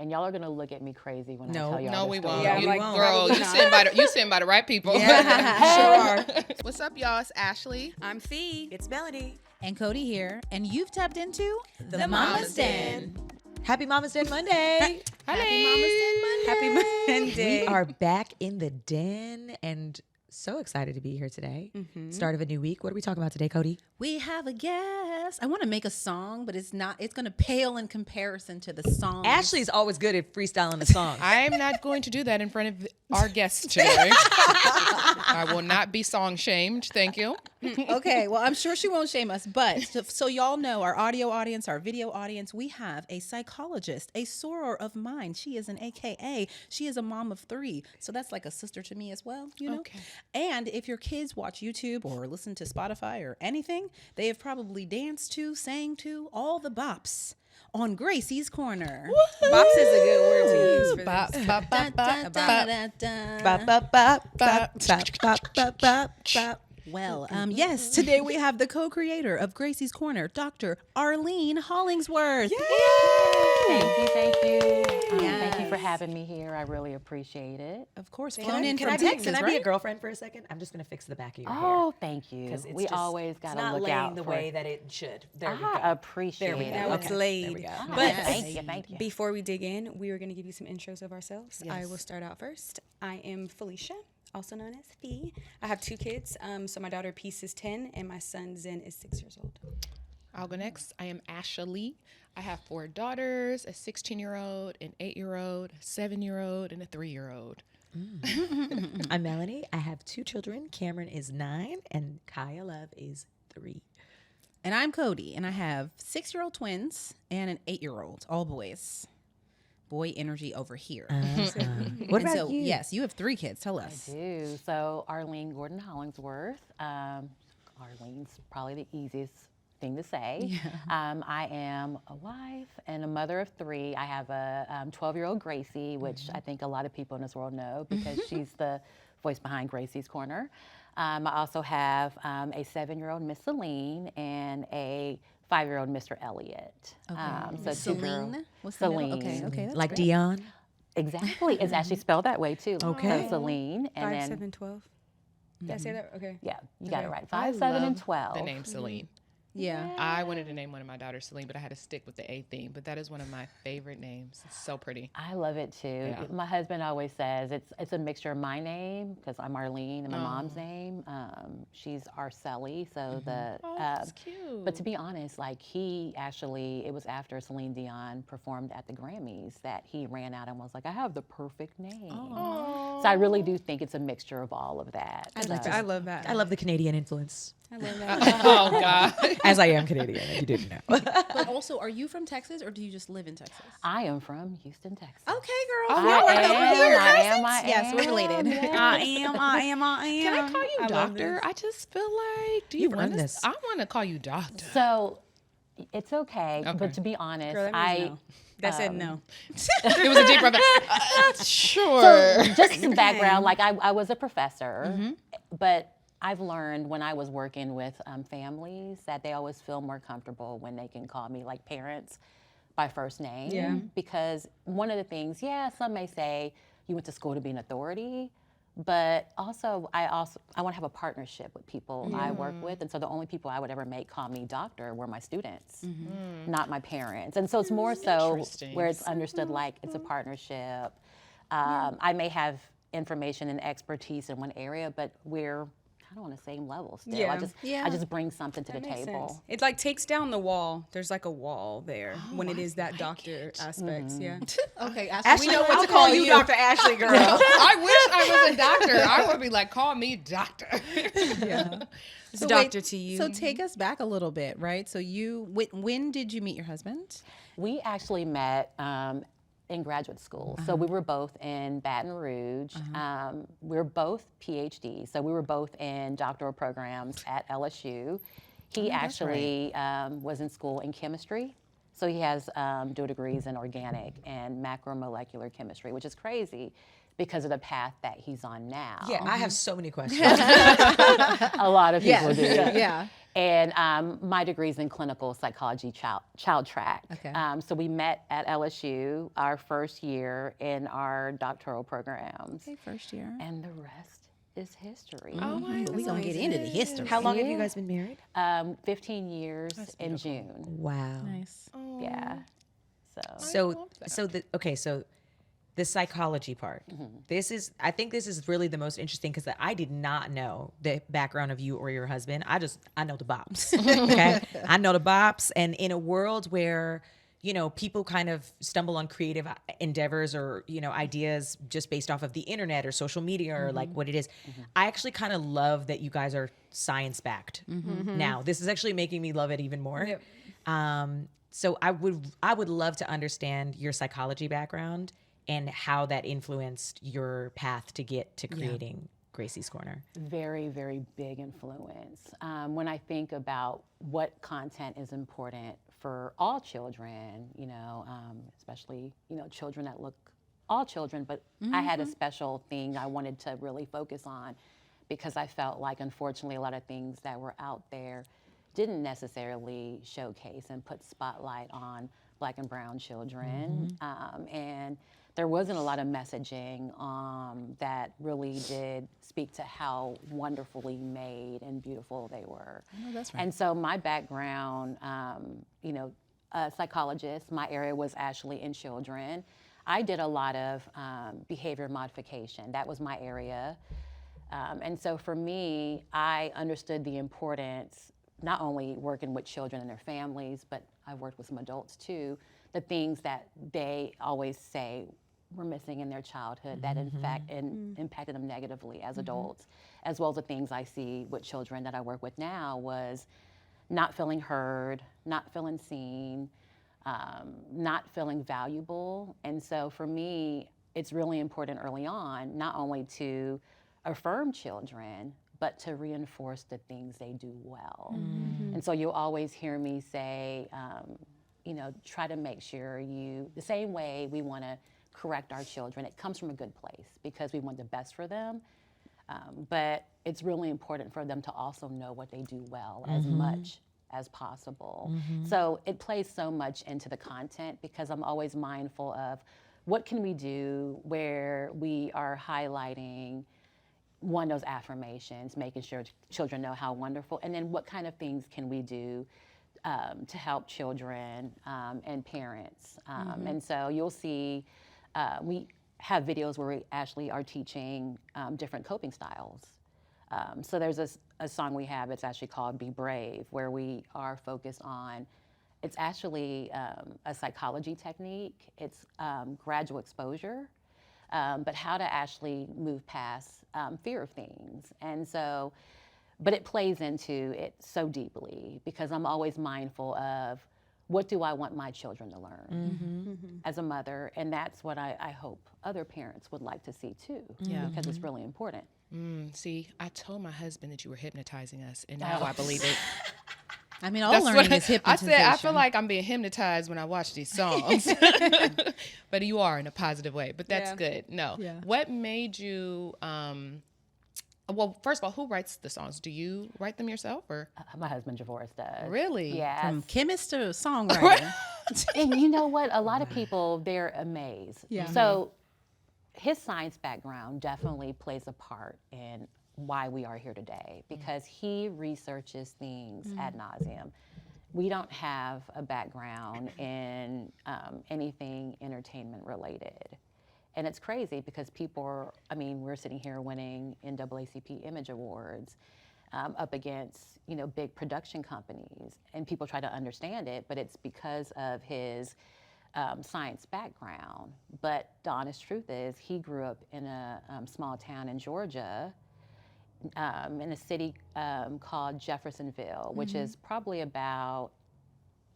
and y'all are gonna look at me crazy when I No. tell y'all. No, this we story. won't. Yeah, You, like, girl, probably you sitting by the right people. Yeah, sure are. What's up, y'all? It's Ashley. I'm Fee. It's Melanie. And Cody here, and you've tapped into The Mama's Den. Happy Mama's Den Monday. Happy Mama's Den Monday. Happy Monday. We are back in the den and so excited to be here today. Start of a new week. What are we talking about today, Cody? We have a guest. I want to make a song, but it's going to pale in comparison to the song. Ashley's always good at freestyling a song. I'm not going to do that in front of our guests today. I will not be song shamed. Thank you. Okay, well, I'm sure she won't shame us, but so y'all know, our audio audience, our video audience, we have a psychologist, a soror of mine. She is an AKA. She is a mom of 3, so that's like a sister to me as well, you know? Okay. And if your kids watch YouTube or listen to Spotify or anything, they have probably danced to, sang to all the bops on Gracie's Corner. Bops is a good word to use for Bop, this. bop, bop, bop, bop. Bop, bop, bop, bop, bop, bop, bop, bop, bop. Well, yes, today we have the co-creator of Gracie's Corner, Dr. Arlene Hollingsworth. Thank you. Thank you for Yes. having me here. I really appreciate it. Of course, Can flown I, in can from I be, Texas, can I be right? a girlfriend for a second? I'm just going to fix the back of your hair. Oh, thank you. 'Cause it's We just- always got it's to not look laying out the for way that it should. There we I go. appreciate There we it. go. Now it's Okay. laid. There we go. Ah, But thank you. before we dig in, we are going to give you some intros of ourselves. I Yes. will start out first. I am Felicia, also known as Fee. I have 2 kids. So my daughter Peace is 10, and my son Zen is 6 years old. I'll go next. I am Ashley. I have 4 daughters, a 16-year-old, an 8-year-old, a 7-year-old, and a 3-year-old. I'm Melanie. I have 2 children. Cameron is 9 and Kaya Love is 3. And I'm Cody, and I have 6-year-old twins and an 8-year-old, all boys. Boy energy over here. What And about so, you? yes, you have 3 kids. Tell us. I do. So Arlene Gordon Hollingsworth. Arlene's probably the easiest thing to say. I am a wife and a mother of 3. I have a 12-year-old Gracie, which I think a lot of people in this world know because she's the voice behind Gracie's Corner. I also have a 7-year-old Miss Celine and a 5-year-old Mr. Elliott. So 2 girls. Celine? What's the middle? Celine. Okay, that's Like great. Dion? Exactly. It's actually spelled that way too. Okay. So Celine and 5, then 7, 12. Did I say that? Okay. yeah, you got it right. I 5, 7, and love 12. The name Celine. Yeah. I wanted to name one of my daughters Celine, but I had to stick with the A theme. But that is one of my favorite names. It's so pretty. I love it too. Yeah. My husband always says it's a mixture of my name because I'm Arlene and my mom's name. She's Arceli, so the. Oh, that's cute. But to be honest, like it was after Celine Dion performed at the Grammys that he ran out and was like, I have the perfect name. So I really do think it's a mixture of all of that. I So- love that. I love the Canadian influence, I love that. Oh, God. as I am Canadian, if you didn't know. But also, are you from Texas or do you just live in Texas? I am from Houston, Texas. Okay, girl. I Y'all work am, over here. I am. Yes, we're related. I am. Can I call you love doctor? this. I just feel like, do you You've want earned this? this. I want to call you doctor. So it's okay, Okay. but to be honest, Girl, that means no. That said no. It was a deep breath. Sure. So just some background, like I was a professor, but I've learned when I was working with families that they always feel more comfortable when they can call me like parents by first name. Yeah. Because one of the things, some may say you went to school to be an authority, but also I want to have a partnership with people I work with, and so the only people I would ever make call me doctor were my students, not my parents. And so it's more so Interesting. where it's understood like it's a partnership. I may have information and expertise in one area, but we're kind of on the same level still. Yeah. I just bring something to the That makes table. sense. It like takes down the wall. There's like a wall there when it is that doctor aspect. Yeah. Okay, Ashley, we know what I'll to call call you Dr. Ashley, girl. I wish I was a doctor. I would be like, call me doctor. It's a doctor to you. So take us back a little bit, right? So when did you meet your husband? We actually met in graduate school. So we were both in Baton Rouge. We were both PhDs. So we were both in doctoral programs at LSU. He actually was in school in chemistry. So he has dual degrees in organic and macromolecular chemistry, which is crazy because of the path that he's on now. Yeah, I have so many questions. A lot of people do. Yeah. And my degree's in clinical psychology, child track. Okay. So we met at LSU our first year in our doctoral programs. Okay, first year. And the rest is history. Oh my We're going to get into the history. How long have you guys been married? 15 years in June. Wow. Nice. Yeah. So the psychology part. I think this is really the most interesting because I did not know the background of you or your husband. I know the bops. Okay. I know the bops. And in a world where, people kind of stumble on creative endeavors or, ideas just based off of the internet or social media or like what it is, I actually kind of love that you guys are science backed. Now, this is actually making me love it even more. Yep. So I would love to understand your psychology background and how that influenced your path to get to creating Gracie's Corner. Very, very big influence. When I think about what content is important for all children, especially, children that look, all children, but I had a special thing I wanted to really focus on because I felt like, unfortunately, a lot of things that were out there didn't necessarily showcase and put spotlight on Black and brown children. And there wasn't a lot of messaging that really did speak to how wonderfully made and beautiful they were. Oh, that's right. And so my background, a psychologist, my area was actually in children. I did a lot of behavior modification. That was my area. And so for me, I understood the importance, not only working with children and their families, but I worked with some adults too, the things that they always say were missing in their childhood that in fact impacted them negatively as adults, as well as the things I see with children that I work with now was not feeling heard, not feeling seen, not feeling valuable. And so for me, it's really important early on, not only to affirm children, but to reinforce the things they do well. And so you'll always hear me say, try to make sure the same way we want to correct our children, it comes from a good place because we want the best for them. But it's really important for them to also know what they do well as much as possible. So it plays so much into the content because I'm always mindful of what can we do where we are highlighting those affirmations, making sure children know how wonderful, and then what kind of things can we do to help children and parents. And so you'll see we have videos where we actually are teaching different coping styles. So there's a song we have, it's actually called Be Brave, where we are focused on, it's actually a psychology technique. It's gradual exposure, but how to actually move past fear of things. And so, but it plays into it so deeply because I'm always mindful of what do I want my children to learn as a mother, and that's what I hope other parents would like to see too, because it's really important. See, I told my husband that you were hypnotizing us, and now I believe it. I mean, all learning is I hypnotization. said, I feel like I'm being hypnotized when I watch these songs. But you are in a positive way, but that's good. No. Yeah. What made you, well, first of all, who writes the songs? Do you write them yourself or? My husband Javoris does. Really? Yeah. From chemist to songwriter. And you know what? A lot of people, they're amazed. Yeah. So his science background definitely plays a part in why we are here today because he researches things ad nauseum. We don't have a background in anything entertainment related. And it's crazy because we're sitting here winning NAACP Image Awards up against, big production companies. And people try to understand it, but it's because of his science background. But the honest truth is he grew up in a small town in Georgia, in a city called Jeffersonville, which is probably about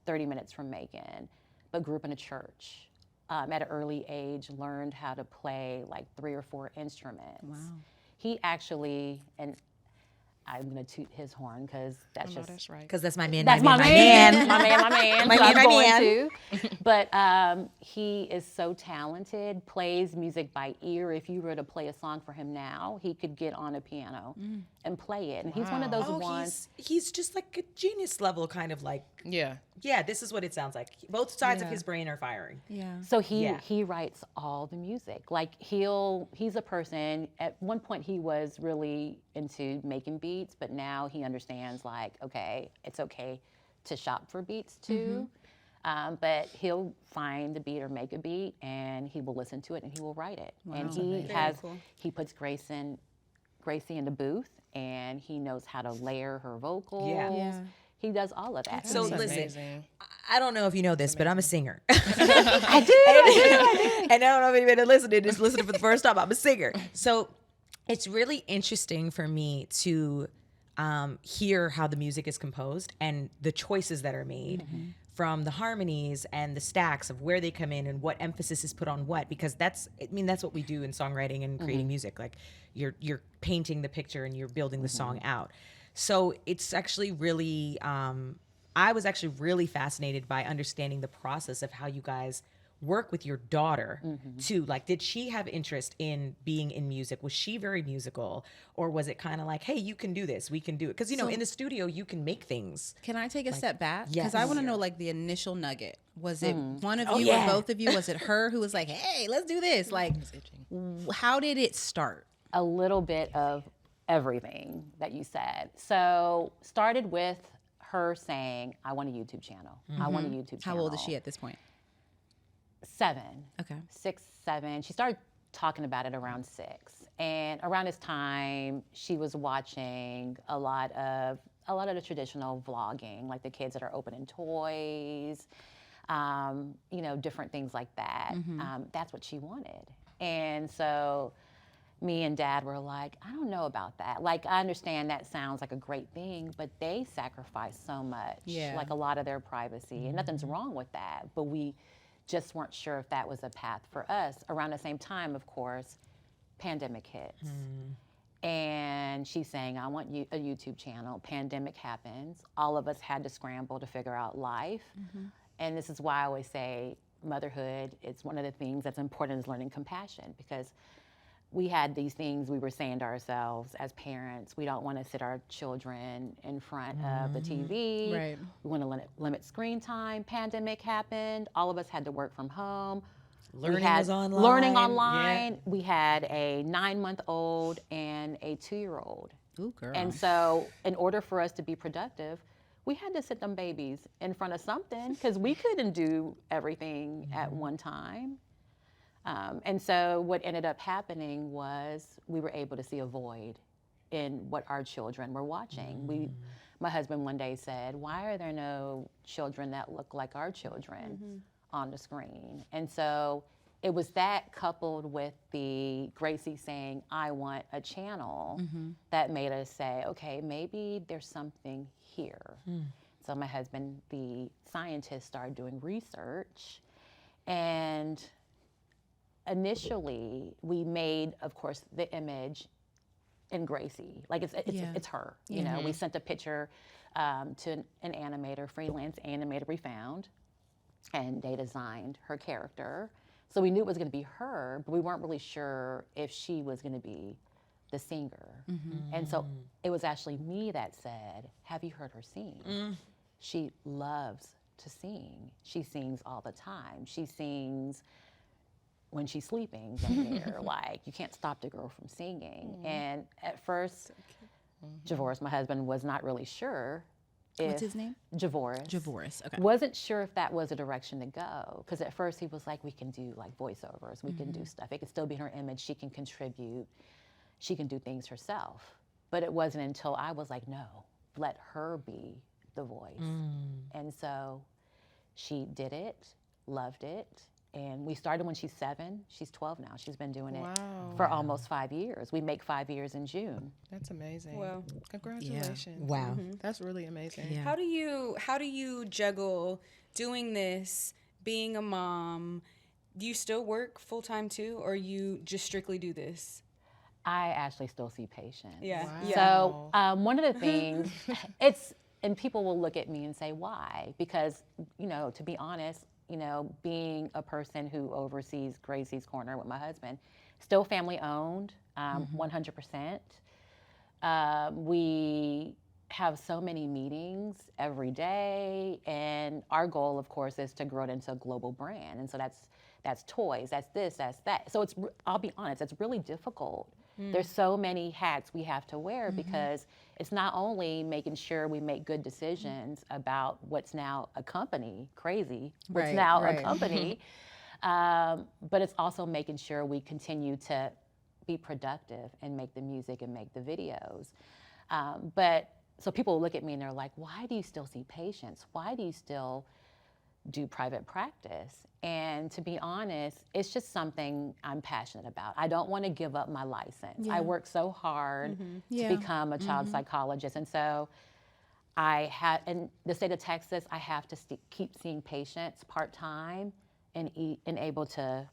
30 minutes from Macon, but grew up in a church. At an early age, learned how to play like 3 or 4 instruments. Wow. He actually, and I'm going to toot his horn because that's just that's right. Because that's my man. that's my my man, man, my man, my man. My So man, I'm my going man. to. But he is so talented, plays music by ear. If you were to play a song for him now, he could get on a piano and play it. And he's one of those Oh, ones. he's just like a genius level kind of like, Yeah. yeah, this is what it sounds like. Both sides of Yeah. his brain are firing. Yeah. So he Yeah. he writes all the music. Like he's a person. At one point he was really into making beats, but now he understands like, okay, it's okay to shop for beats too. But he'll find a beat or make a beat, and he will listen to it and he will write it. And he he puts Gracie in the booth, and he knows how to layer her vocals. Yeah. He does all of that. So That's listen, amazing. I don't know if you know this, but I'm a singer. I do. And I don't know if anybody listening is listening for the first time. I'm a singer. So it's really interesting for me to hear how the music is composed and the choices that are made from the harmonies and the stacks of where they come in and what emphasis is put on what, because that's what we do in songwriting and creating music. Like you're painting the picture and you're building the song out. So it's actually really, I was actually really fascinated by understanding the process of how you guys work with your daughter too. Like, did she have interest in being in music? Was she very musical, or was it kind of like, hey, you can do this, we can do it? Because in the studio you can make things. Can I take a step back? yes. Because I want to know like the initial nugget. Was it one of Oh, you yeah. or both of you? Was it her who was like, hey, let's do this? Like, how did it start? A little bit of everything that you said. So started with her saying, I want a YouTube channel. I want a YouTube channel. How old is she at this point? 7. Okay. 6, 7. She started talking about it around 6. And around this time, she was watching a lot of the traditional vlogging, like the kids that are opening toys, different things like that. That's what she wanted. And so me and Dad were like, I don't know about that. Like, I understand that sounds like a great thing, but they sacrifice so much, like a lot of their privacy, and nothing's wrong with that. But we just weren't sure if that was a path for us. Around the same time, of course, pandemic hits. And she's saying, I want a YouTube channel. Pandemic happens. All of us had to scramble to figure out life. And this is why I always say motherhood, it's one of the things that's important is learning compassion, because we had these things we were saying to ourselves as parents. We don't want to sit our children in front of the TV. Right. We want to limit screen time. Pandemic happened. All of us had to work from home. Learning was online. Learning online. Yeah. We had a 9-month-old and a 2-year-old. Ooh, girl. And so in order for us to be productive, we had to sit them babies in front of something because we couldn't do everything at one time. And so what ended up happening was we were able to see a void in what our children were watching. My husband one day said, why are there no children that look like our children on the screen? And so it was that coupled with the Gracie saying, I want a channel, that made us say, okay, maybe there's something here. So my husband, the scientist, started doing research, and initially, we made, of course, the image in Gracie. Like it's her. You know, we sent a picture to an animator, freelance animator we found, and they designed her character. So we knew it was going to be her, but we weren't really sure if she was going to be the singer. And so it was actually me that said, have you heard her sing? She loves to sing. She sings all the time. She sings when she's sleeping down there. Like, you can't stop the girl from singing. And at first, Javoris, my husband, was not really sure if— What's his name? Javoris. Javoris. Okay. Wasn't sure if that was a direction to go. Because at first he was like, we can do like voiceovers, we can do stuff. It can still be in her image, she can contribute, she can do things herself. But it wasn't until I was like, no, let her be the voice. And so she did it, loved it. And we started when she's 7. She's 12 now. She's been doing it for almost 5 years. We make 5 years in June. That's amazing. Wow. Congratulations. Wow. That's really amazing. Yeah. How do you juggle doing this, being a mom? Do you still work full time too, or you just strictly do this? I actually still see patients. Yeah. Wow. Yeah. So one of the things, and people will look at me and say, why? Because, to be honest, being a person who oversees Gracie's Corner with my husband, still family owned, 100%. We have so many meetings every day, and our goal, of course, is to grow it into a global brand. And so that's toys, that's this, that's that. So I'll be honest, it's really difficult. There's so many hats we have to wear because it's not only making sure we make good decisions about what's now a company, crazy, what's now a company, but it's also making sure we continue to be productive and make the music and make the videos. So people look at me and they're like, why do you still see patients? Why do you still do private practice? And to be honest, it's just something I'm passionate about. I don't want to give up my license. I worked so hard to become a child psychologist. And so in the state of Texas, I have to keep seeing patients part-time and able to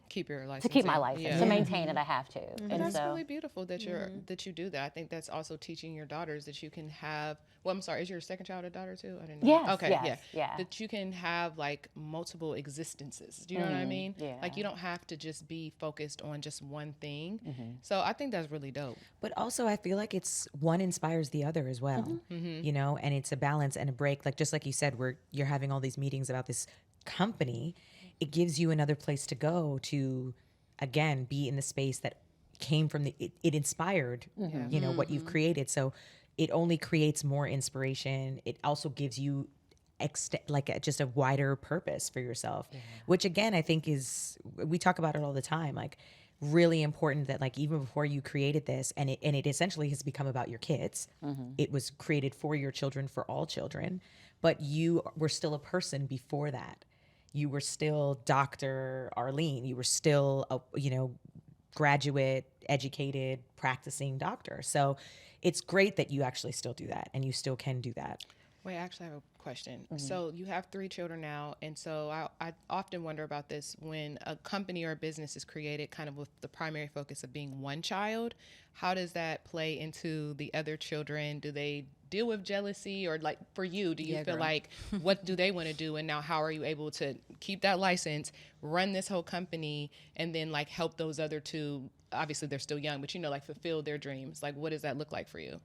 Keep your license. to keep my license. To maintain it, I have to. And And that's so really beautiful that that you do that. I think that's also teaching your daughters that you can have. Well, I'm sorry, is your second child a daughter too? I didn't know. Yes, Okay, yes, yeah. That you can have like multiple existences. Do you know what I mean? Yeah. Like you don't have to just be focused on just one thing. So I think that's really dope. But also, I feel like it's one inspires the other as well, and it's a balance and a break. Like, just like you said, you're having all these meetings about this company. It gives you another place to go to, again, be in the space that came from it inspired, what you've created. So it only creates more inspiration. It also gives you just a wider purpose for yourself, which again, I think we talk about it all the time, like really important that like even before you created this and it essentially has become about your kids. It was created for your children, for all children, but you were still a person before that. You were still Dr. Arlene. You were still a, graduate, educated, practicing doctor. So it's great that you actually still do that and you still can do that. Wait, I actually have a question. So you have 3 children now, and so I often wonder about this when a company or a business is created kind of with the primary focus of being one child. How does that play into the other children? Do they deal with jealousy, or like for you, do you feel like what do they want to do, and now how are you able to keep that license, run this whole company, and then like help those other 2? Obviously they're still young, but like fulfill their dreams. Like what does that look like for you?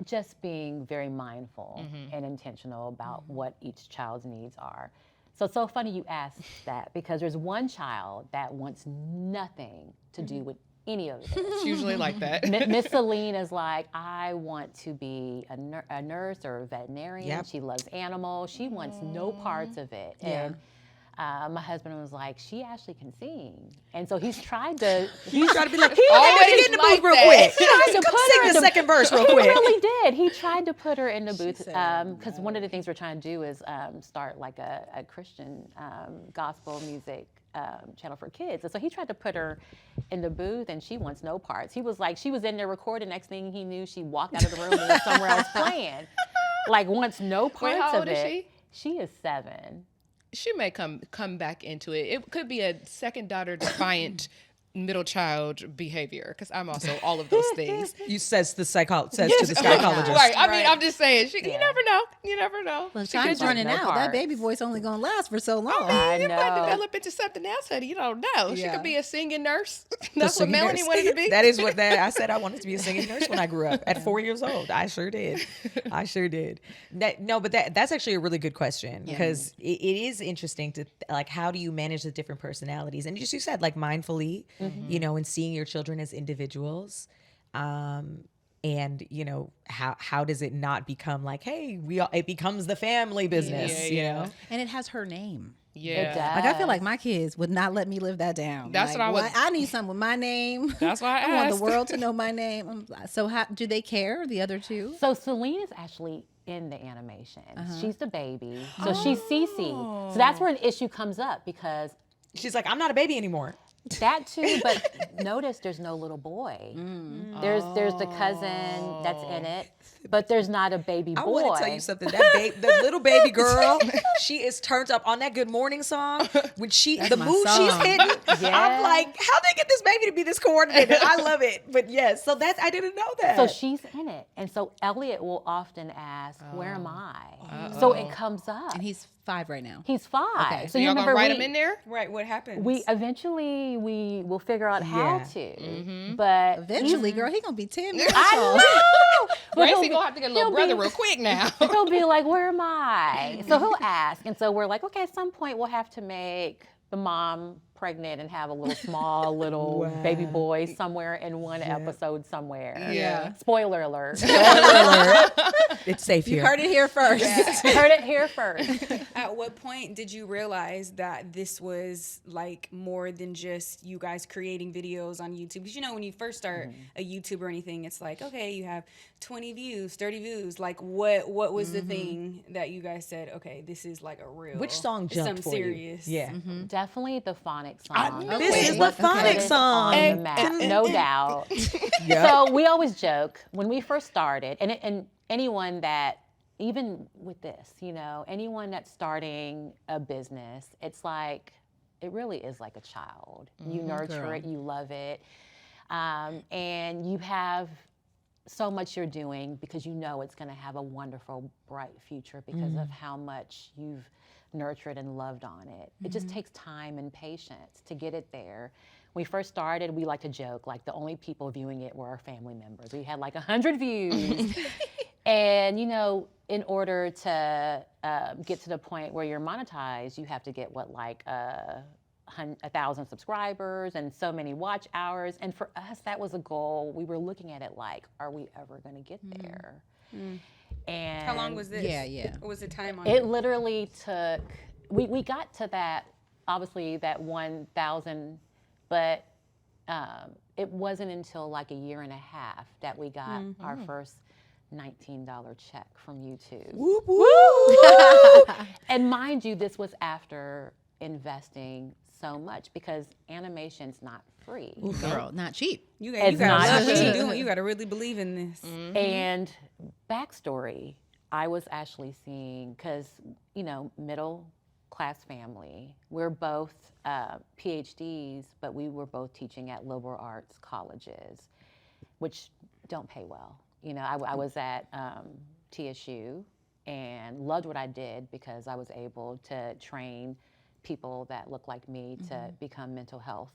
Just being very mindful and intentional about what each child's needs are. So it's so funny you asked that, because there's one child that wants nothing to do with any of this. It's usually like that. Miss Celine is like, I want to be a nurse or a veterinarian. Yep. She loves animals. She wants no parts of it. Yeah. And my husband was like, she actually can sing. And so he's tried to... He's trying to be like, always get in the like booth real that. quick. tried to Come put sing her in the the- second verse real He quick. really did. He tried to put her in the booth said, because one of the things we're trying to do is start like a Christian gospel music channel for kids. And so he tried to put her in the booth, and she wants no parts. He was like, she was in there recording. Next thing he knew, she walked out of the room and was somewhere else playing. Like, wants no parts Wait, how of old it. is she? She is 7. She may come back into it. It could be a second daughter defiant middle child behavior, because I'm also all of those things. You says to the psychologist. Right. I mean, I'm just saying. You never know. You never know. Well, She time's could running no out. That parts. baby voice only gonna last for so long. I it might know. develop into something else, honey. You don't know. She Yeah. could be a singing nurse. That's what Melanie wanted to be. That is what I said. I wanted to be a singing nurse when I grew up at 4 years old. I sure did. But that's actually a really good question, because it is interesting to like, how do you manage the different personalities? And just you said, like, mindfully, and seeing your children as individuals. And how does it not become like, hey, it becomes the family business, you know? And it has her name. Yeah. It does. Like, I feel like my kids would not let me live that down. That's like, what I was- well, I need something with my name. That's why I want asked. the world to know my name. So how do they care, the other 2? So Celine is actually in the animation. She's the baby. So she's Cece. So that's where an issue comes up, because She's like, I'm not a baby anymore. that too, but notice there's no little boy. There's the cousin that's in it. but there's not a baby boy. I want to tell you something. The little baby girl, she is turned up on that Good Morning song. When the my mood song. she's hitting, Yeah. I'm like, how they get this baby to be this coordinated? I love it. But yes, so I didn't know that. So she's in it. And so Elliot will often ask, where am I? So it comes up. And he's 5 right now. He's 5. Okay. So Y'all gonna write him in there? Right. What happens? We eventually we will figure out how Yeah. to. But Eventually, girl, he gonna be 10 years I old. know. But Gracie gonna have to get a little brother real quick now. He'll be like, where am I? So he'll ask. And so we're like, okay, at some point we'll have to make the mom pregnant and have a little baby boy somewhere in one episode somewhere. Yeah. Spoiler alert. It's safe You here. heard it here first. Heard it here first. At what point did you realize that this was like more than just you guys creating videos on YouTube? Because when you first start a YouTube or anything, it's like, okay, you have 20 views, 30 views. Like what was the thing that you guys said, okay, this is like a real Which song it's jumped something for serious. you? Yeah. Definitely the Phonics Song. This is the Put Phonics it Song. on the map, no doubt. So we always joke when we first started, and anyone that, even with this, anyone that's starting a business, it's like, it really is like a child. You nurture it, you love it, and you have so much you're doing because you know it's going to have a wonderful, bright future because of how much you've nurtured and loved on it. It just takes time and patience to get it there. When we first started, we like to joke, like the only people viewing it were our family members. We had like 100 views. And, in order to get to the point where you're monetized, you have to get 1,000 subscribers and so many watch hours. And for us, that was a goal. We were looking at it like, are we ever going to get there? And How long was this? Yeah. What was the time on it literally took, we got to that, obviously that 1,000, but it wasn't until like a year and a half that we got our first $19 check from YouTube. Whoop, whoop. And mind you, this was after investing so much because animation's not free. Girl, not cheap. You It's gotta not love what cheap. you're doing. You gotta really believe in this. And backstory, I was actually seeing, because, middle class family, we're both PhDs, but we were both teaching at liberal arts colleges, which don't pay well. I was at TSU and loved what I did because I was able to train people that look like me to become mental health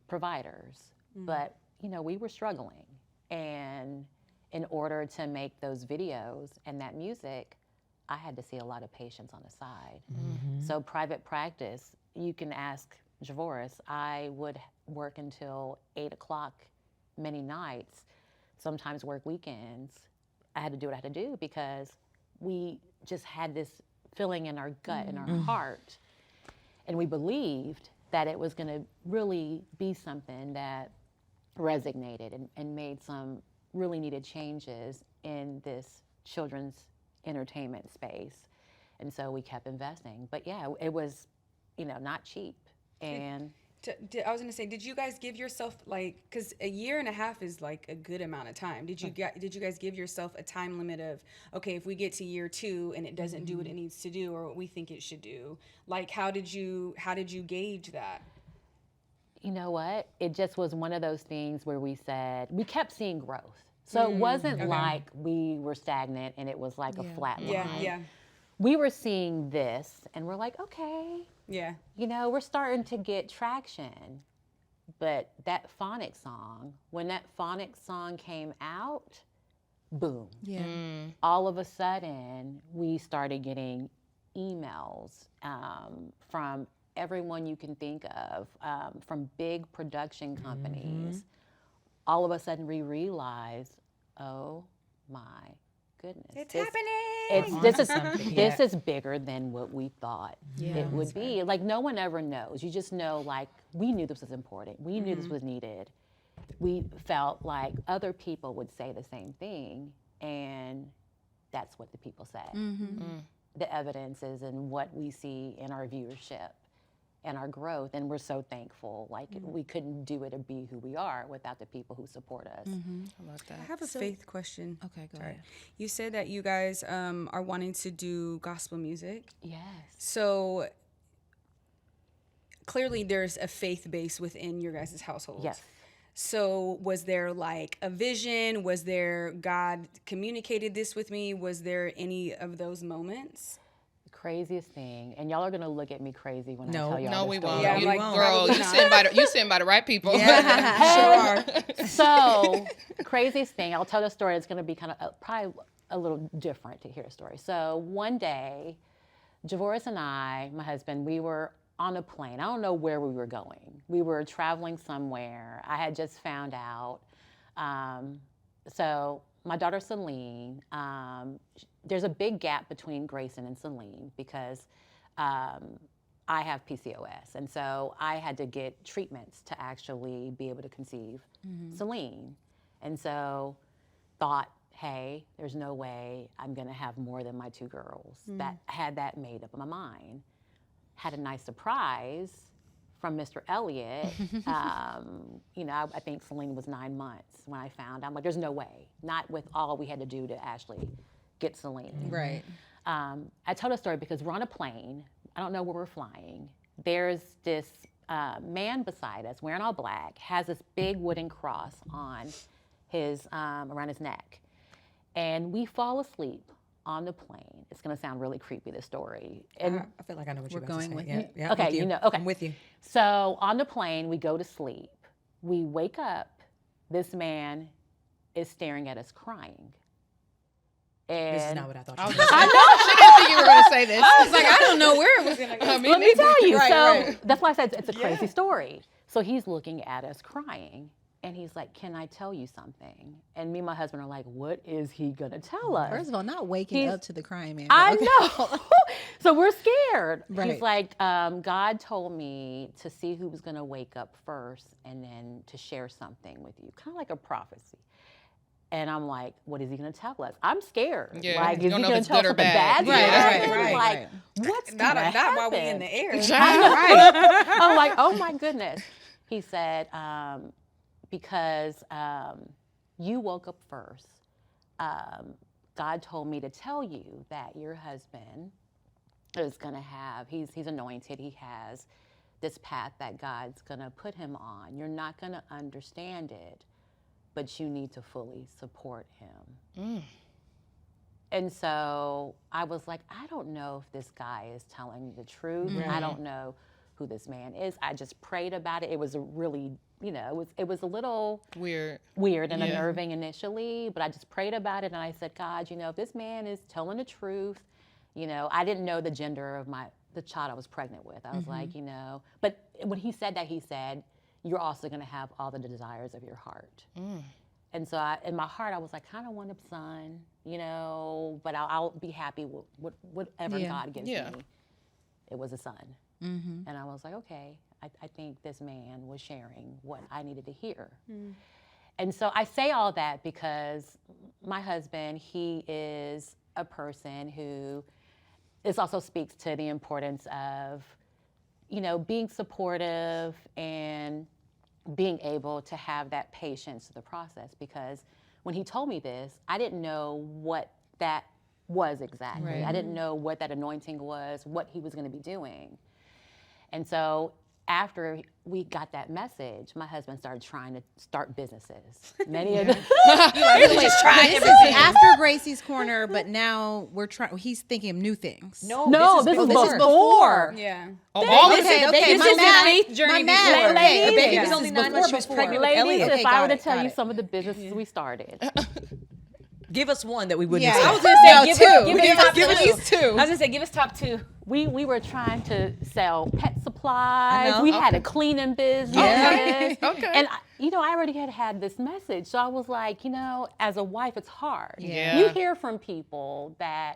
providers. But, we were struggling. And in order to make those videos and that music, I had to see a lot of patients on the side. So private practice, you can ask Javoris, I would work until 8 o'clock many nights, sometimes work weekends. I had to do what I had to do because we just had this feeling in our gut, in our heart. And we believed that it was going to really be something that resonated and made some really needed changes in this children's entertainment space. And so we kept investing. But yeah, it was, not cheap. And I was gonna say, did you guys give yourself because a year and a half is like a good amount of time. Did you guys give yourself a time limit of, okay, if we get to year 2 and it doesn't do what it needs to do or what we think it should do, how did you gauge that? you know what? It just was one of those things where we kept seeing growth. So it wasn't like we were stagnant and it was like a flat line. Yeah. We were seeing this and we're like, okay, Yeah. we're starting to get traction. But that Phonics Song, when that Phonics Song came out, boom. Yeah. All of a sudden, we started getting emails from everyone you can think of, from big production companies. All of a sudden, we realized, oh my goodness. It's happening. This is bigger than what we thought it would be. Like, no one ever knows. You just know, like, we knew this was important. We knew this was needed. We felt like other people would say the same thing, and that's what the people say. The evidence is in what we see in our viewership. and our growth. And we're so thankful. Like we couldn't do it or be who we are without the people who support us. I love that. I have a faith question. Okay, go ahead. You said that you guys are wanting to do gospel music. Yes. So clearly there's a faith base within your guys' household. Yes. So was there like a vision? Was there God communicated this with me? Was there any of those moments? The craziest thing, and y'all are gonna look at me crazy when I No. tell y'all No, this we story. won't. Yeah, You, like, girl, probably you not. sitting by the right people. So, craziest thing, I'll tell the story. It's going to be kind of probably a little different to hear a story. So, one day, Javoris and I, my husband, we were on a plane. I don't know where we were going. We were traveling somewhere. I had just found out. So, my daughter Celine, there's a big gap between Grayson and Celine because I have PCOS. And so I had to get treatments to actually be able to conceive Celine. And so thought, hey, there's no way I'm going to have more than my 2 girls. That had that made up in my mind. Had a nice surprise from Mr. Elliott. You know, I think Celine was 9 months when I found out. I'm like, there's no way. Not with all we had to do to actually get Celine. Right. I told a story because we're on a plane. I don't know where we're flying. There's this man beside us wearing all black, has this big wooden cross on his, around his neck. And we fall asleep on the plane. It's gonna sound really creepy, this story. And I feel like I know what We're you're about to going say. with Yeah, yeah, okay, with you. you know, okay. I'm with you. So on the plane, we go to sleep. We wake up, this man is staring at us crying. And This is not what I thought. I You was were just gonna like, I didn't think you were going to say this. I was like, I don't know where it was going to go. let me tell you. Right, so right. that's why I said it's a crazy story. So he's looking at us crying. And he's like, can I tell you something? And me and my husband are like, what is he going to tell us? First of all, not waking He's- up to the crying man. I but okay. know. So we're scared. Right. He's like, God told me to see who was going to wake up first and then to share something with you, kind of like a prophecy. And I'm like, what is he going to tell us? I'm scared. Yeah, Like, you is don't he know if going it's to tell good or something bad. bad? Right, Like, right. what's Not, going to not happen? while we in the air. I'm like, oh my goodness. He said, because you woke up first, God told me to tell you that your husband is going to have, he's anointed, he has this path that God's going to put him on. You're not going to understand it, but you need to fully support him. And so I was like, I don't know if this guy is telling me the truth. I don't know who this man is. I just prayed about it. It was a really, you know, it was a little Weird. and Yeah. unnerving initially, but I just prayed about it and I said, God, you know, if this man is telling the truth, you know, I didn't know the gender of the child I was pregnant with. I was like, you know, but when he said that, he said, you're also going to have all the desires of your heart. And so in my heart, I was like, kind of want a son, you know, but I'll be happy with whatever Yeah. God gives Yeah. me. It was a son. And I was like, okay, I think this man was sharing what I needed to hear. And so I say all that because my husband, he is a person who this also speaks to the importance of, you know, being supportive and being able to have that patience to the process. Because when he told me this, I didn't know what that was exactly. Right. I didn't know what that anointing was, what he was going to be doing. And so after we got that message, my husband started trying to start businesses. Many of them. This is after Gracie's Corner, but now we're trying. He's thinking of new things. No, this is before. Yeah. Oh, all of Okay, it. okay. This My is his math- faith journey my before. math, okay, Ladies, The baby yeah. was This only is 9 months. She was before. pregnant with Ladies, Elliot. if I were to got tell you it. some of the businesses we started. Give us one that we wouldn't Yeah, say. I was gonna say give two. us top Give us two. at least two. I was going to say, give us top 2. We were trying to sell pet supplies. know. We had a cleaning business. Yeah. Okay. And you know, I already had this message. So I was like, you know, as a wife, it's hard. Yeah. You hear from people that,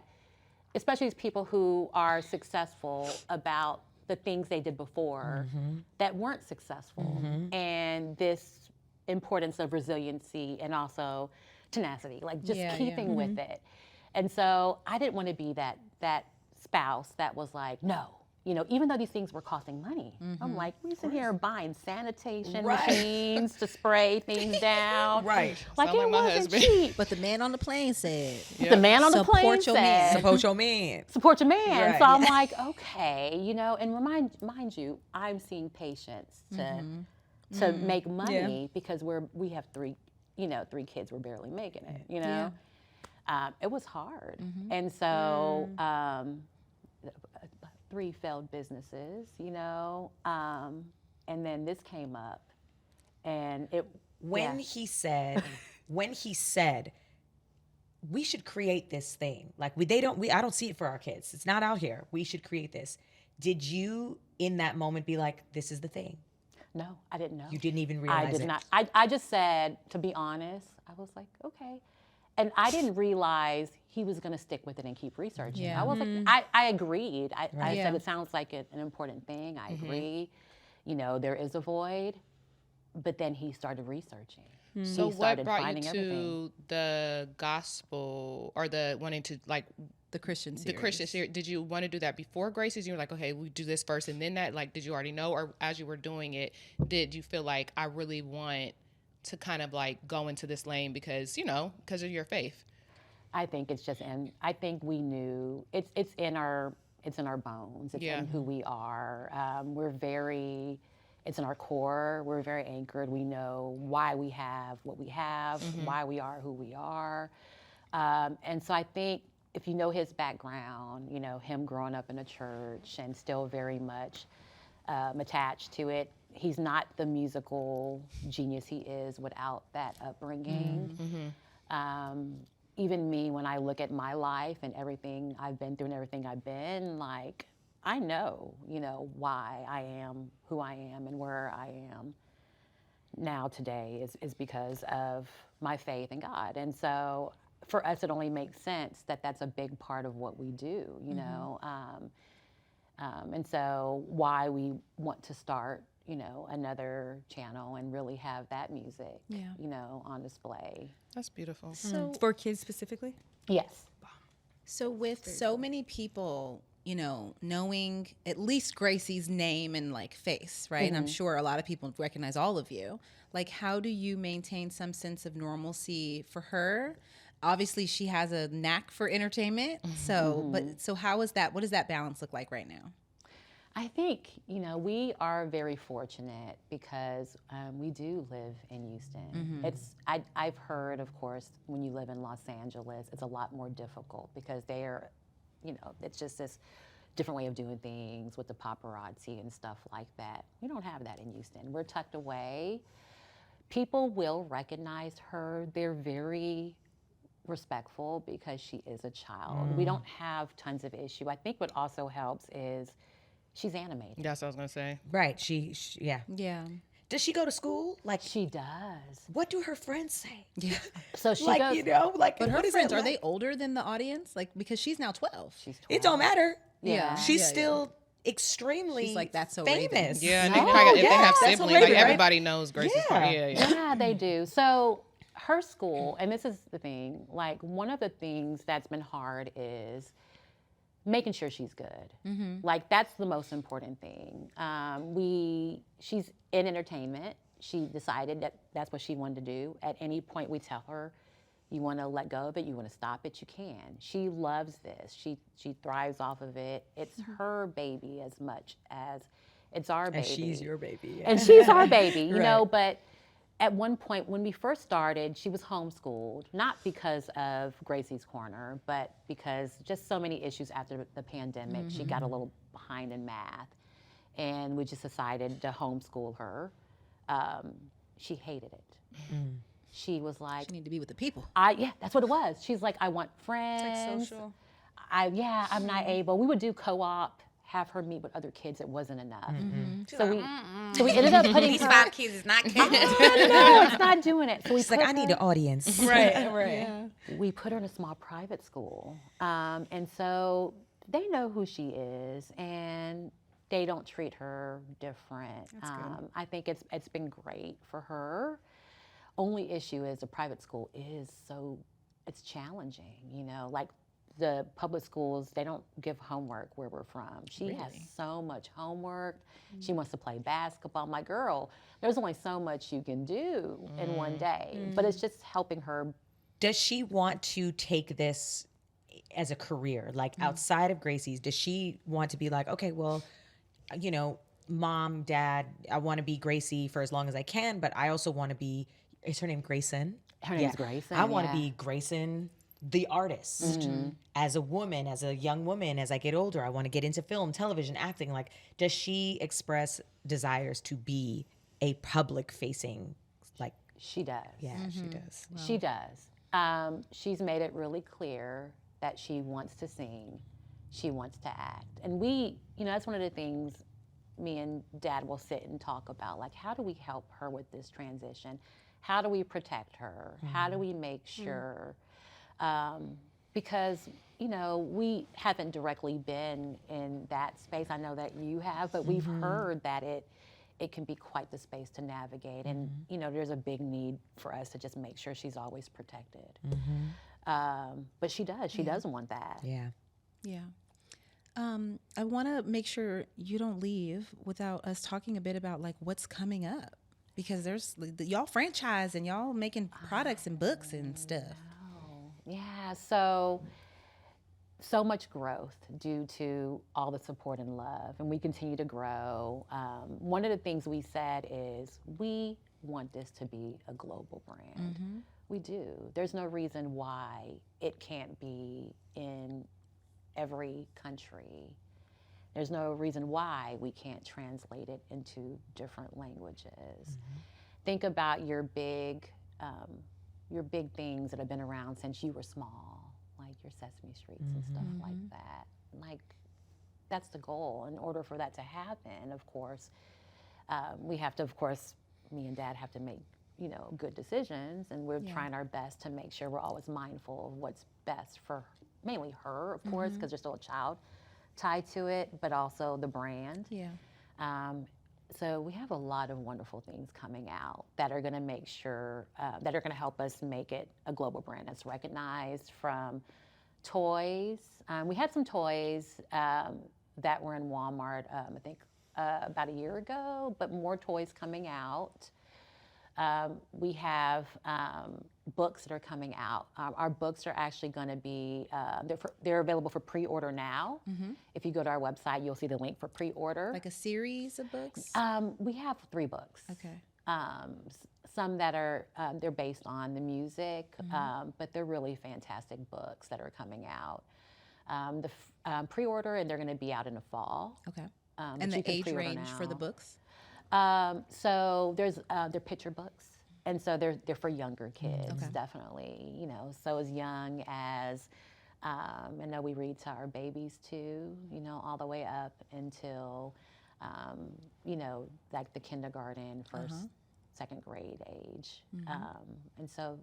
especially these people who are successful about the things they did before that weren't successful. And this importance of resiliency and also tenacity, like just Yeah, keeping with it. And so I didn't want to be that spouse that was like, no, even though these things were costing money, I'm like, we sit here buying sanitation Right. machines to spray things down. Right. Like Sound it like my wasn't husband. cheap. But the man on the plane said, The man on the Support plane your man. said, Support your man. support your man. Right, So I'm yeah. like, okay, and mind you, I'm seeing patients to make money because we have three kids. We're barely making it. It was hard, and so 3 failed businesses. And then this came up, and it When yeah. he said, we should create this thing. Like I don't see it for our kids. It's not out here. We should create this. Did you in that moment be like, this is the thing? No, I didn't know. You didn't even realize I did it. not. I just said, to be honest, I was like, okay. And I didn't realize he was going to stick with it and keep researching. Yeah. I was like, I agreed. I Yeah. said, it sounds like an important thing. I agree. There is a void. But then he started researching. So He what started brought you finding to everything. the gospel or the wanting to like the Christian series. the Christian series? Did you want to do that before Gracie's? You were like, okay, we do this first and then that. Like, did you already know, or as you were doing it, did you feel like I really want to kind of like go into this lane because of your faith? I think it's just I think we knew it's in our bones. It's in who we are. It's in our core. We're very anchored. We know why we have what we have, why we are who we are. And so I think if you know his background, him growing up in a church and still very much attached to it, he's not the musical genius he is without that upbringing. Even me, when I look at my life and everything I've been through and everything I've been, like, I know, why I am who I am and where I am now today is because of my faith in God. And so for us, it only makes sense that that's a big part of what we do, and so why we want to start, another channel and really have that music, on display. That's beautiful. So, For kids specifically? Yes. so with so many people, knowing at least Gracie's name and like face, right? And I'm sure a lot of people recognize all of you. Like, how do you maintain some sense of normalcy for her? Obviously, she has a knack for entertainment. So how is that? What does that balance look like right now? I think, we are very fortunate because we do live in Houston. I've heard, of course, when you live in Los Angeles, it's a lot more difficult because they are, it's just this different way of doing things with the paparazzi and stuff like that. We don't have that in Houston. We're tucked away. People will recognize her. They're very respectful because she is a child. We don't have tons of issue. I think what also helps is she's animated. That's what I was gonna say. Right. She yeah. Yeah. Does she go to school? Like, She does. what do her friends say? Yeah. So she Like, goes. But her what is friends, it are like? they older than the audience? Like, because she's now 12. She's 12. It don't matter. Yeah. She's Yeah, still extremely She's like, that's so Raven. famous. Yeah, and No, if they have that's siblings, hilarious, like right? everybody knows Gracie's part. Yeah. Yeah, they do. So her school, and this is the thing, like one of the things that's been hard is making sure she's good. Like that's the most important thing. She's in entertainment. She decided that that's what she wanted to do. At any point we tell her, you want to let go of it, you want to stop it, you can. She loves this. She thrives off of it. It's her baby as much as it's our baby. And she's your baby. Yeah. And she's our baby, you know, Right. but at one point when we first started, she was homeschooled, not because of Gracie's Corner, but because just so many issues after the pandemic. She got a little behind in math, and we just decided to homeschool her. She hated it. She was like, You need to be with the people. yeah, that's what it was. She's like, I want friends. Social. I'm not able. We would do co-op, have her meet with other kids. It wasn't enough. So we ended up putting These her. 5 kids is not kids. No, it's not doing it. So we She's like, put I need her- an audience. Right. we put her in a small private school. And so they know who she is, and they don't treat her different. I think it's been great for her. Only issue is the private school is it's challenging, you know, like the public schools, they don't give homework where we're from. She has so much homework. She wants to play basketball. I'm like, girl, there's only so much you can do in one day. But it's just helping her. Does she want to take this as a career, like outside of Gracie's? Does she want to be like, okay, well, you know, mom, dad, I want to be Gracie for as long as I can, but I also want to be, is her name Grayson? Her name's Grayson. I want to be Grayson, the artist. As a woman, as a young woman, as I get older, I want to get into film, television, acting. Like, does she express desires to be a public facing, like? She does. Yeah, she does. Wow. She does. She's made it really clear that she wants to sing, she wants to act. And we, you know, that's one of the things me and Dad will sit and talk about. Like, how do we help her with this transition? How do we protect her? How do we make sure? Because, you know, we haven't directly been in that space. I know that you have, but we've heard that it can be quite the space to navigate. And, you know, there's a big need for us to just make sure she's always protected. But she does. She does want that. Yeah. Yeah. I want to make sure you don't leave without us talking a bit about like what's coming up, because there's y'all franchise and y'all making products and books and stuff. Yeah, so much growth due to all the support and love, and we continue to grow. One of the things we said is we want this to be a global brand. We do. There's no reason why it can't be in every country. There's no reason why we can't translate it into different languages. Think about your big things that have been around since you were small, like your Sesame Streets and stuff like that. Like, that's the goal. In order for that to happen, of course, we have to, of course, me and Dad have to make, you know, good decisions, and we're trying our best to make sure we're always mindful of what's best for mainly her, of course, because there's still a child tied to it, but also the brand. Yeah. So we have a lot of wonderful things coming out that are going to make sure, that are going to help us make it a global brand that's recognized, from toys. We had some toys that were in Walmart, I think about a year ago, but more toys coming out. We have books that are coming out. Our books are actually going to be, they're available for pre-order now. If you go to our website, you'll see the link for pre-order. Like a series of books? We have 3 books. Okay. Some that are, they're based on the music, but they're really fantastic books that are coming out. The pre-order, and they're going to be out in the fall. Okay. But And you the can age pre-order range for the now. books? So there's they're picture books, and so they're for younger kids, Okay. definitely. You know, so as young as I know we read to our babies too. You know, all the way up until you know, like the kindergarten, first, second grade age, and so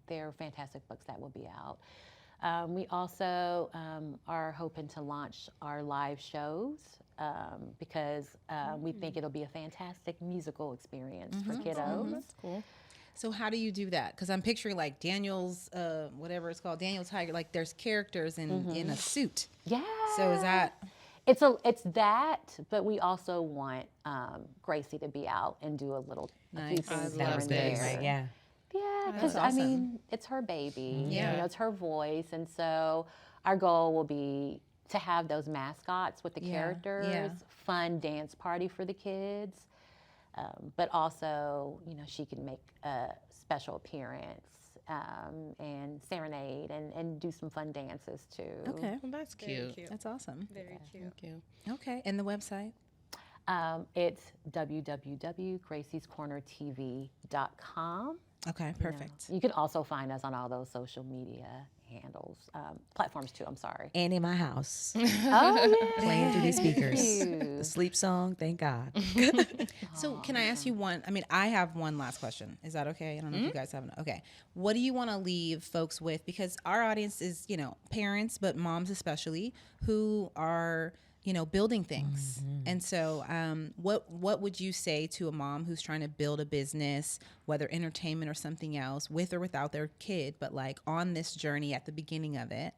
they're fantastic books that will be out. We also are hoping to launch our live shows because we think it'll be a fantastic musical experience for kiddos. That's cool. So how do you do that? Because I'm picturing like Daniel's, whatever it's called, Daniel Tiger, like there's characters in a suit. Yeah. So is that... It's that, but we also want Gracie to be out and do a few Nice. things I there love and this. there. Right, yeah. Yeah, That's because awesome. I mean, it's her baby. Yeah. You know, it's her voice, and so our goal will be to have those mascots with the Yeah, characters, yeah. fun dance party for the kids, but also, you know, she can make a special appearance and serenade and do some fun dances too. Okay. Well, that's Very cute. That's awesome. Very cute. Thank you. Okay. And the website? It's www.graciescornertv.com. Okay, perfect. You can also find us on all those social media handles, platforms too, I'm sorry. And in my house, Oh, yeah. playing through these speakers. Thank The sleep song, thank God. So can I ask you one? I mean, I have one last question. Is that okay? I don't know if you guys have. Okay. What do you want to leave folks with? Because our audience is, you know, parents, but moms especially, who are, you know, building things. And so what would you say to a mom who's trying to build a business, whether entertainment or something else, with or without their kid, but like on this journey at the beginning of it?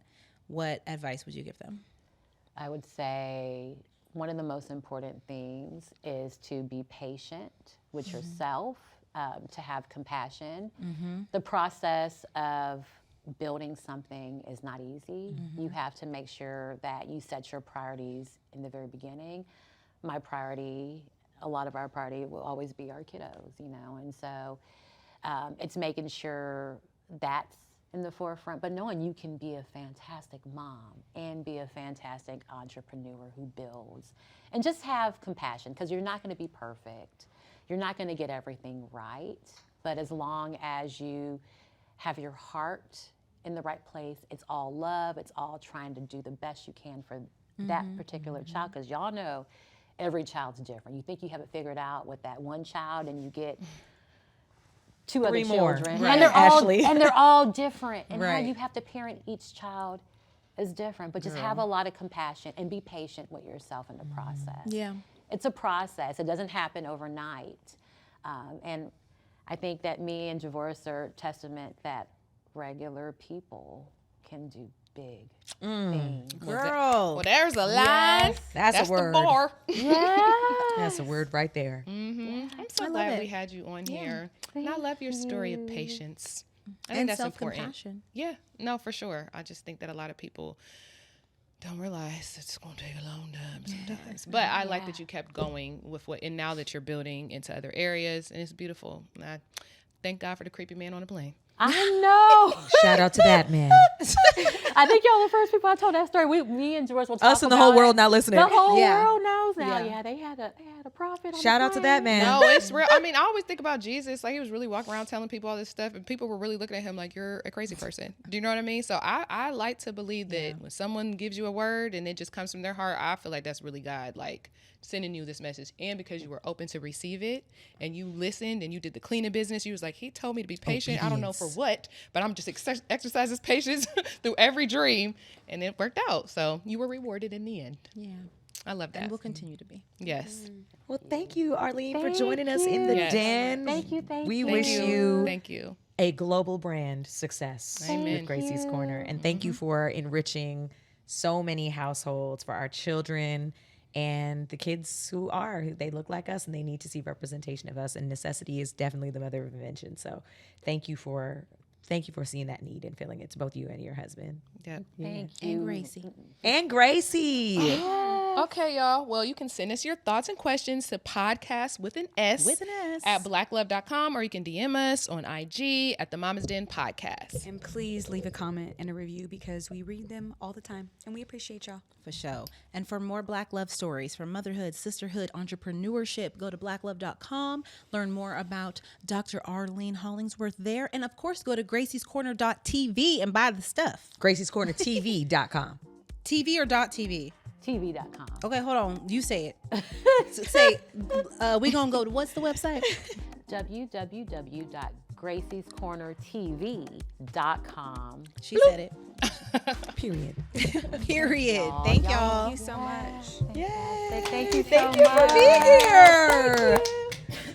what advice would you give them? I would say one of the most important things is to be patient with yourself, to have compassion. The process of building something is not easy. You have to make sure that you set your priorities in the very beginning. My priority, a lot of our priority will always be our kiddos, you know, and so it's making sure that's in the forefront, but knowing you can be a fantastic mom and be a fantastic entrepreneur who builds, and just have compassion, because you're not going to be perfect. You're not going to get everything right, but as long as you have your heart in the right place, it's all love, it's all trying to do the best you can for that particular child, because y'all know every child's different. You think you have it figured out with that one child, and you get two other children, Right. and they're Ashley. all different, and how Right. you have to parent each child is different. But just have a lot of compassion and be patient with yourself in the process. Yeah. It's a process. It doesn't happen overnight, and I think that me and Javoris are testament that regular people can do big things. Girl. Well, there's a line. Yes. That's a word. The bar. Yeah. That's a word right there. I'm so I love glad it. we had you on here. And I love your story of patience. I think And that's important. self-compassion. Yeah, no, for sure. I just think that a lot of people don't realize it's going to take a long time sometimes. But I like that you kept going with what, and now that you're building into other areas, and it's beautiful. I thank God for the creepy man on the plane. I know. Shout out to that man. I think y'all the first people I told that story. Me and George will talk Us and the whole about world it. now listening. The whole Yeah. world knows now. Yeah. Yeah, they had a prophet on Shout the out to that plane. man. No, it's real. I mean, I always think about Jesus. Like, he was really walking around telling people all this stuff, and people were really looking at him like, you're a crazy person. Do you know what I mean? So I like to believe that when someone gives you a word and it just comes from their heart, I feel like that's really God, like, sending you this message. And because you were open to receive it and you listened and you did the cleaning business, you was like, he told me to be patient. I don't know for what, but I'm just exercise this patience through every dream. And it worked out. So you were rewarded in the end. Yeah. I love that. And we'll continue to be. Yes. Well, thank you, Arlene, for Thank joining us in the Yes. den. Thank you. We Thank wish you Thank you. a global brand success Amen. with Gracie's Corner. And thank you for enriching so many households, for our children and the kids who they look like us and they need to see representation of us. And necessity is definitely the mother of invention. So thank you for seeing that need and filling it, to both you and your husband. Yep. Thank you. And Gracie. And Gracie. Okay, y'all. Well, you can send us your thoughts and questions to podcast with an S, at blacklove.com, or you can DM us on IG at the Mama's Den Podcast. And please leave a comment and a review, because we read them all the time and we appreciate y'all. For sure. And for more Black love stories from motherhood, sisterhood, entrepreneurship, go to blacklove.com. Learn more about Dr. Arlene Hollingsworth there. And of course, go to graciescorner.tv and buy the stuff. Gracie'sCornerTV.com. TV or .tv? TV.com. Okay, hold on. You say it. Say, we gonna go to, what's the website? www.graciescornertv.com. She said it. Period. Period. Thank y'all. Thank you so much. Yay. Thank you so Thank you for much. being here.